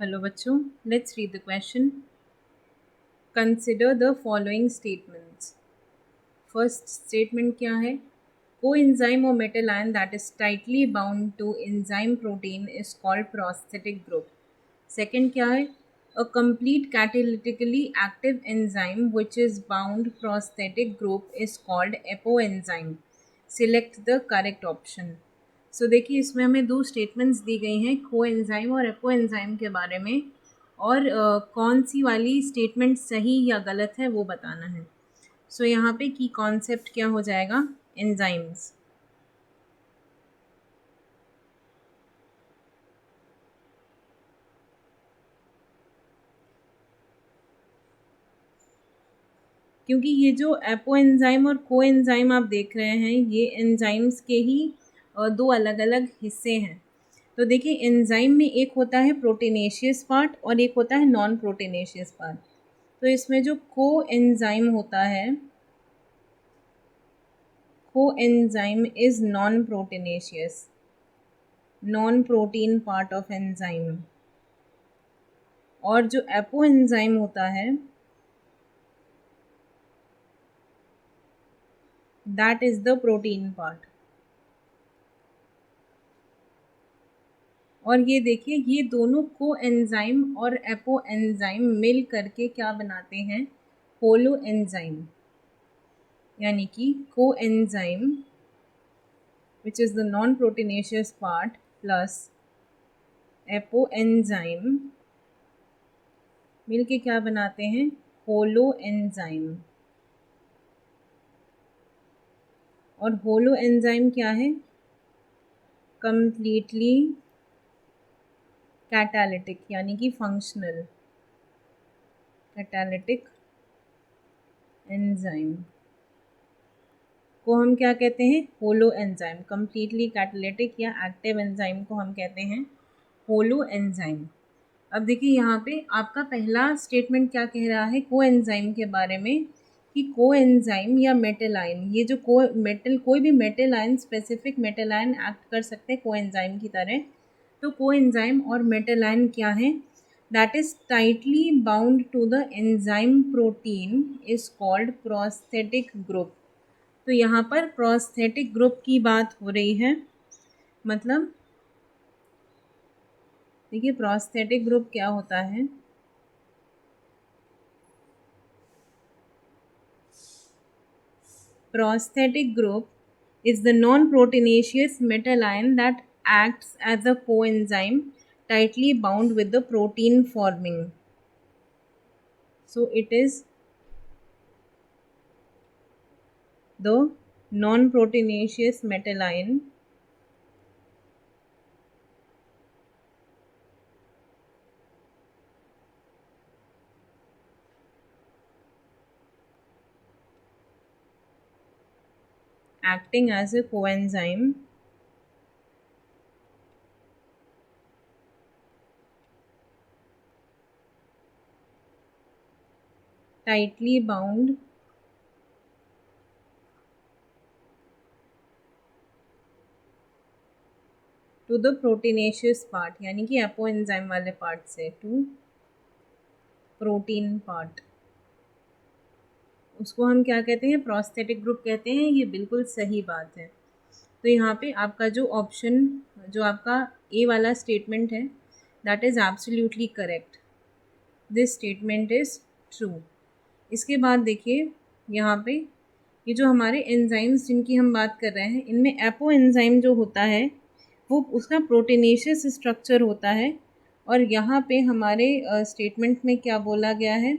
Hello बच्चों, let's read the question. Consider the following statements. First statement क्या है? Coenzyme और metal ion that is tightly bound to enzyme protein is called prosthetic group. Second क्या है? A complete catalytically active enzyme which is bound prosthetic group is called apoenzyme. Select the correct option. So देखिए, इसमें हमें दो statements दी गई हैं coenzyme और apoenzyme के बारे में, और कौन सी वाली स्टेटमेंट सही या गलत है वो बताना है. सो यहाँ पे की कॉन्सेप्ट क्या हो जाएगा? एंजाइम्स. क्योंकि ये जो एपोएंजाइम और कोएंजाइम आप देख रहे हैं, ये एंजाइम्स के ही दो अलग अलग हिस्से हैं. तो देखिए, एंजाइम में एक होता है प्रोटीनेशियस पार्ट और एक होता है नॉन प्रोटीनेशियस पार्ट. तो इसमें जो कोएंजाइम होता है, coenzyme is non proteinaceous, non protein part of enzyme. और जो एपोएंजाइम होता है, that is the protein part. और ये देखिए, ये दोनों कोएंजाइम और एपोएंजाइम मिल करके क्या बनाते हैं? Holo enzyme. यानी कि coenzyme which is the non-proteinaceous part plus apoenzyme मिलके क्या बनाते हैं? Holo enzyme. और होलो एंजाइम क्या है? कंप्लीटली कैटालिटिक, यानी कि फंक्शनल कैटालिटिक एंजाइम को हम क्या कहते हैं? Holo enzyme. कंप्लीटली कैटालिटिक या एक्टिव एंजाइम को हम कहते हैं होलो एंजाइम. अब देखिए, यहाँ पे आपका पहला स्टेटमेंट क्या कह रहा है कोएंजाइम के बारे में, कि कोएंजाइम या मेटल आयन, ये जो कोई भी metal ion, specific metal ion act कर सकते हैं कोएंजाइम की तरह. तो कोएंजाइम और मेटल आयन क्या है? That is tightly bound to the enzyme protein is called prosthetic group. तो यहाँ पर प्रोस्थेटिक ग्रुप की बात हो रही है. मतलब देखिए, प्रोस्थेटिक ग्रुप क्या होता है? Prosthetic group is the non-proteinaceous metal ion that acts as a coenzyme tightly bound with the protein forming. So it is the non-proteinaceous metal ion acting as a coenzyme tightly bound to the proteinaceous part, यानी कि apoenzyme वाले part से to protein part. उसको हम क्या कहते हैं? Prosthetic group कहते हैं. ये बिल्कुल सही बात है. तो यहाँ पे आपका जो ऑप्शन, जो आपका ए वाला स्टेटमेंट है, that is absolutely correct. This statement is true. इसके बाद देखिए, यहाँ पे ये जो हमारे एंजाइम्स जिनकी हम बात कर रहे हैं, इनमें एपो एंजाइम जो होता है वो उसका प्रोटीनेशियस स्ट्रक्चर होता है. और यहाँ पे हमारे स्टेटमेंट में क्या बोला गया है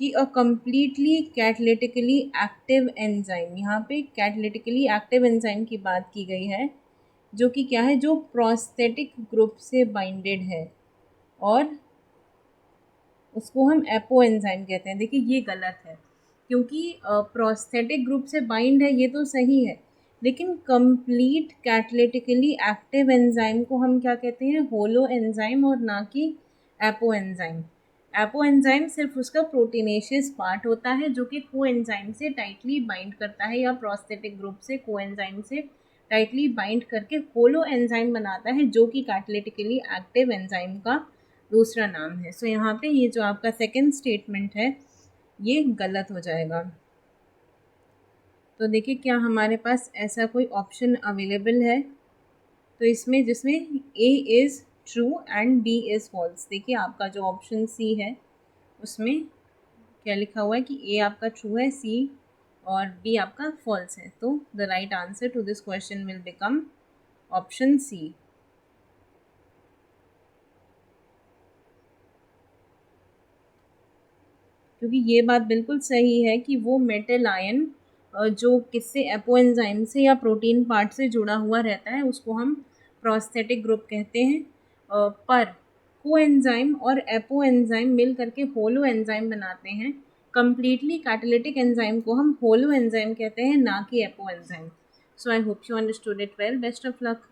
कि अ कम्प्लीटली कैटलिटिकली एक्टिव एंजाइम. यहाँ पे कैटलिटिकली एक्टिव एंजाइम की बात की गई है, जो कि क्या है? जो प्रोस्थेटिक ग्रुप से बाइंडेड है, और उसको हम एपो एंजाइम कहते हैं. देखिए, ये गलत है, क्योंकि प्रोस्थेटिक ग्रुप से बाइंड है ये तो सही है, लेकिन कंप्लीट कैटलिटिकली एक्टिव एंजाइम को हम क्या कहते हैं? होलो एंजाइम, और ना कि एपो एंजाइम. एपो एंजाइम सिर्फ उसका प्रोटीनेशियस पार्ट होता है, जो कि कोएंजाइम से टाइटली बाइंड करता है, या प्रोस्थेटिक ग्रुप से कोएंजाइम से टाइटली बाइंड करके होलो एंजाइम बनाता है, जो कि कैटलिटिकली एक्टिव एंजाइम का दूसरा नाम है। सो यहाँ पे ये जो आपका सेकंड स्टेटमेंट है ये गलत हो जाएगा। तो देखिए क्या हमारे पास ऐसा कोई ऑप्शन अवेलेबल है, तो इसमें जिसमें A is true and B is false. देखिए आपका जो ऑप्शन सी है उसमें क्या लिखा हुआ है कि ए आपका ट्रू है, सी और बी आपका फॉल्स है। तो the right answer to this question will become option C. क्योंकि ये बात बिल्कुल सही है कि वो मेटल आयन जो किससे एपो एंजाइम से या प्रोटीन पार्ट से जुड़ा हुआ रहता है उसको हम प्रोस्थेटिक ग्रुप कहते हैं। पर को एंजाइम और एपो एंजाइम मिल करके होलो एंजाइम बनाते हैं। कंप्लीटली कैटालिटिक एंजाइम को हम होलो एंजाइम कहते हैं, ना कि apo enzyme. So I hope you understood it well. Best of luck.